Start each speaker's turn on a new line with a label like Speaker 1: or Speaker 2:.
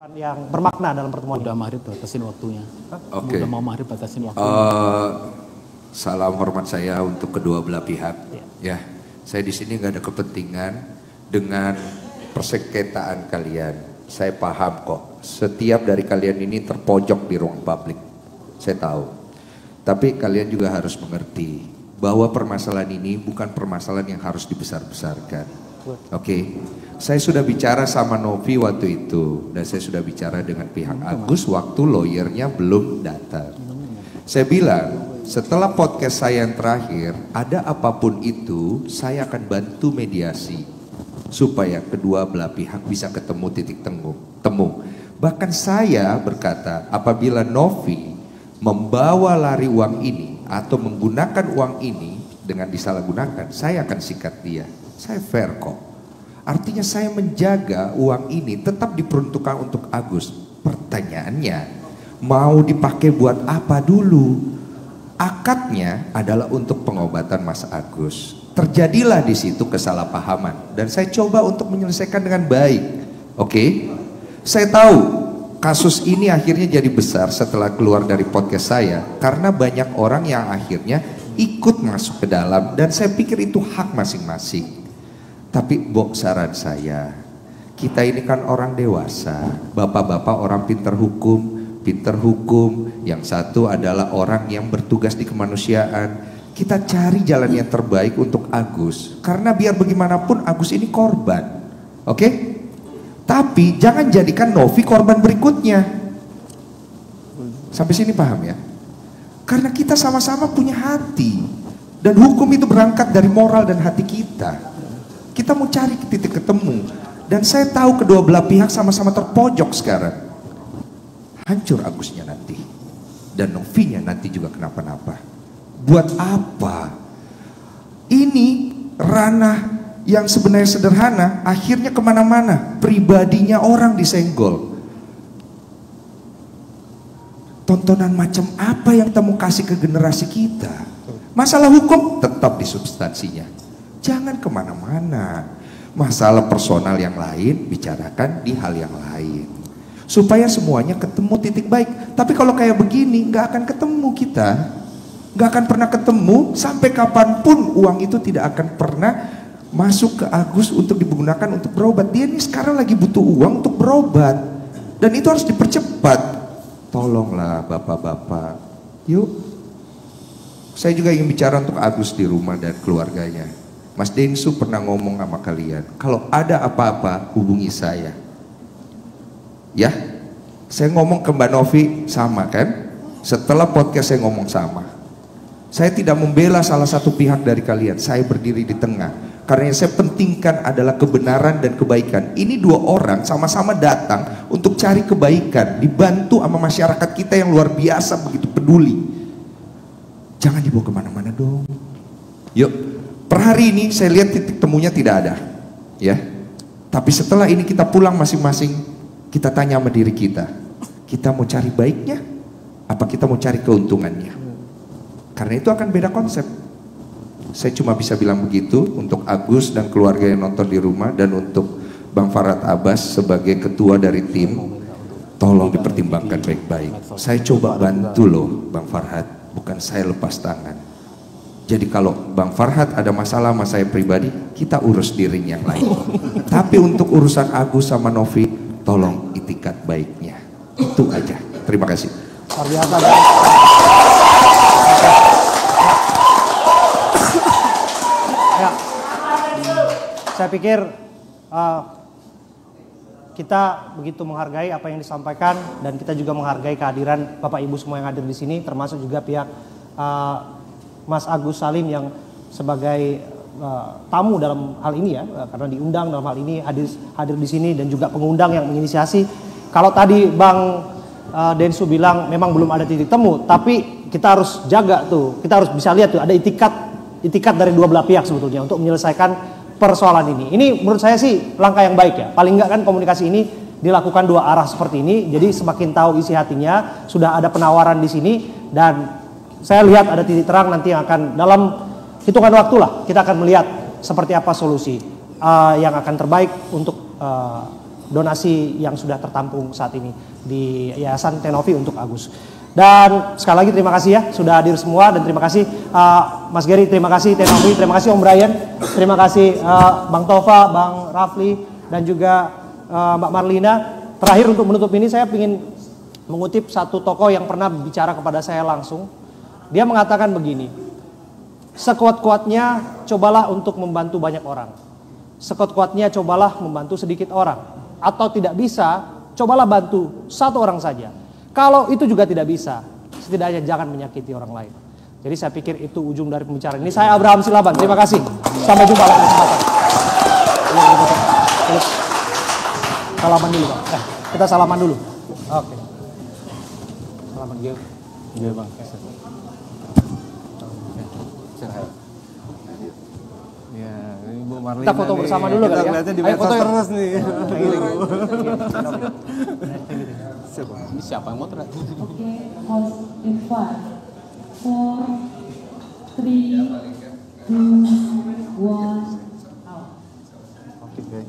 Speaker 1: yang bermakna dalam pertemuan
Speaker 2: udah
Speaker 1: ini.
Speaker 2: maghrib batasin waktunya.
Speaker 3: Oke.
Speaker 2: Udah mau maghrib batasin waktunya.
Speaker 3: Salam hormat saya untuk kedua belah pihak. Ya, saya di sini nggak ada kepentingan dengan persengketaan kalian. Saya paham kok. Setiap dari kalian ini terpojok di ruang publik. Saya tahu. Tapi kalian juga harus mengerti bahwa permasalahan ini bukan permasalahan yang harus dibesar-besarkan. Oke. Saya sudah bicara sama Novi waktu itu dan saya sudah bicara dengan pihak Agus waktu lawyernya belum datang. Saya bilang setelah podcast saya yang terakhir ada apapun itu saya akan bantu mediasi supaya kedua belah pihak bisa ketemu titik temu. Bahkan saya berkata apabila Novi membawa lari uang ini atau menggunakan uang ini dengan disalahgunakan, saya akan sikat dia. Saya fair kok. Artinya saya menjaga uang ini tetap diperuntukkan untuk Agus. Pertanyaannya, mau dipakai buat apa dulu? Akadnya adalah untuk pengobatan Mas Agus. Terjadilah di situ kesalahpahaman dan saya coba untuk menyelesaikan dengan baik. Oke? Saya tahu kasus ini akhirnya jadi besar setelah keluar dari podcast saya karena banyak orang yang akhirnya ikut masuk ke dalam dan saya pikir itu hak masing-masing. Tapi saran saya, kita ini kan orang dewasa, bapak-bapak orang pintar hukum, yang satu adalah orang yang bertugas di kemanusiaan. Kita cari jalan yang terbaik untuk Agus, karena biar bagaimanapun Agus ini korban, oke? Tapi jangan jadikan Novi korban berikutnya. Sampai sini paham ya? Karena kita sama-sama punya hati, dan hukum itu berangkat dari moral dan hati kita. Kita mau cari titik ketemu. Dan saya tahu kedua belah pihak sama-sama terpojok sekarang. Hancur Agusnya nanti. Dan Novinya nanti juga kenapa-napa. Buat apa? Ini ranah yang sebenarnya sederhana. Akhirnya kemana-mana. Pribadinya orang disenggol. Tontonan macam apa yang kita mau kasih ke generasi kita? Masalah hukum tetap di substansinya. Jangan kemana-mana. Masalah personal yang lain bicarakan di hal yang lain. Supaya semuanya ketemu titik baik. Tapi kalau kayak begini gak akan ketemu kita. Gak akan pernah ketemu. Sampai kapanpun uang itu tidak akan pernah masuk ke Agus untuk digunakan untuk berobat. Dia ini sekarang lagi butuh uang untuk berobat. Dan itu harus dipercepat. Tolonglah bapak-bapak. Yuk. Saya juga ingin bicara untuk Agus di rumah dan keluarganya. Mas Densu pernah ngomong sama kalian, kalau ada apa-apa hubungi saya. Ya, saya ngomong ke Mbak Novi sama kan? Setelah podcast saya ngomong sama. Saya tidak membela salah satu pihak dari kalian, saya berdiri di tengah. Karena yang saya pentingkan adalah kebenaran dan kebaikan. Ini dua orang sama-sama datang untuk cari kebaikan, dibantu sama masyarakat kita yang luar biasa begitu peduli. Jangan dibawa kemana-mana dong. Yuk. Per hari ini saya lihat titik temunya tidak ada, ya. Tapi setelah ini kita pulang masing-masing, kita tanya sama diri kita mau cari baiknya, apa kita mau cari keuntungannya? Karena itu akan beda konsep. Saya cuma bisa bilang begitu untuk Agus dan keluarga yang nonton di rumah dan untuk Bang Farhad Abbas sebagai ketua dari tim, tolong dipertimbangkan baik-baik. Saya coba bantu loh Bang Farhad, bukan saya lepas tangan. Jadi kalau Bang Farhad ada masalah sama saya pribadi, kita urus di ring yang lain. Tapi untuk urusan Agus sama Novi, tolong itikat baiknya. Itu aja. Terima kasih.
Speaker 1: Luar biasa. Ya. Saya pikir kita begitu menghargai apa yang disampaikan dan kita juga menghargai kehadiran Bapak Ibu semua yang hadir di sini, termasuk juga pihak Mas Agus Salim yang sebagai tamu dalam hal ini ya, karena diundang dalam hal ini hadir di sini dan juga pengundang yang menginisiasi. Kalau tadi Bang Densu bilang memang belum ada titik temu, tapi kita harus jaga tuh, kita harus bisa lihat tuh ada itikat dari dua belah pihak sebetulnya untuk menyelesaikan persoalan ini. Ini menurut saya sih langkah yang baik ya. Paling enggak kan komunikasi ini dilakukan dua arah seperti ini, jadi semakin tahu isi hatinya. Sudah ada penawaran di sini dan saya lihat ada titik terang nanti yang akan dalam hitungan waktu lah kita akan melihat seperti apa solusi yang akan terbaik untuk donasi yang sudah tertampung saat ini di Yayasan Tenovi untuk Agus. Dan sekali lagi terima kasih ya sudah hadir semua, dan terima kasih Mas Gary, terima kasih Tenovi, terima kasih Om Brian, terima kasih Bang Tova, Bang Rafli, dan juga Mbak Marlina. Terakhir untuk menutup ini saya ingin mengutip satu tokoh yang pernah bicara kepada saya langsung. Dia mengatakan begini, sekuat-kuatnya cobalah untuk membantu banyak orang. Sekuat-kuatnya cobalah membantu sedikit orang. Atau tidak bisa, cobalah bantu satu orang saja. Kalau itu juga tidak bisa, setidaknya jangan menyakiti orang lain. Jadi saya pikir itu ujung dari pembicaraan ini. Saya Abraham Silaban, terima kasih. Sampai jumpa lagi kesempatan. Salaman dulu Pak. Kita salaman dulu. Oke. Salaman dulu.
Speaker 2: Iya Bang.
Speaker 4: Ya, Ibu Marlina.
Speaker 1: Kita foto bersama dulu kali ya.
Speaker 4: Kita lihatnya di
Speaker 1: Ayo
Speaker 4: medsos
Speaker 1: foto yuk.
Speaker 4: terus nih.
Speaker 2: Ini siapa yang motret?
Speaker 5: Oke, pause in 5, 4, 3, 2, 1, out.
Speaker 4: Oke.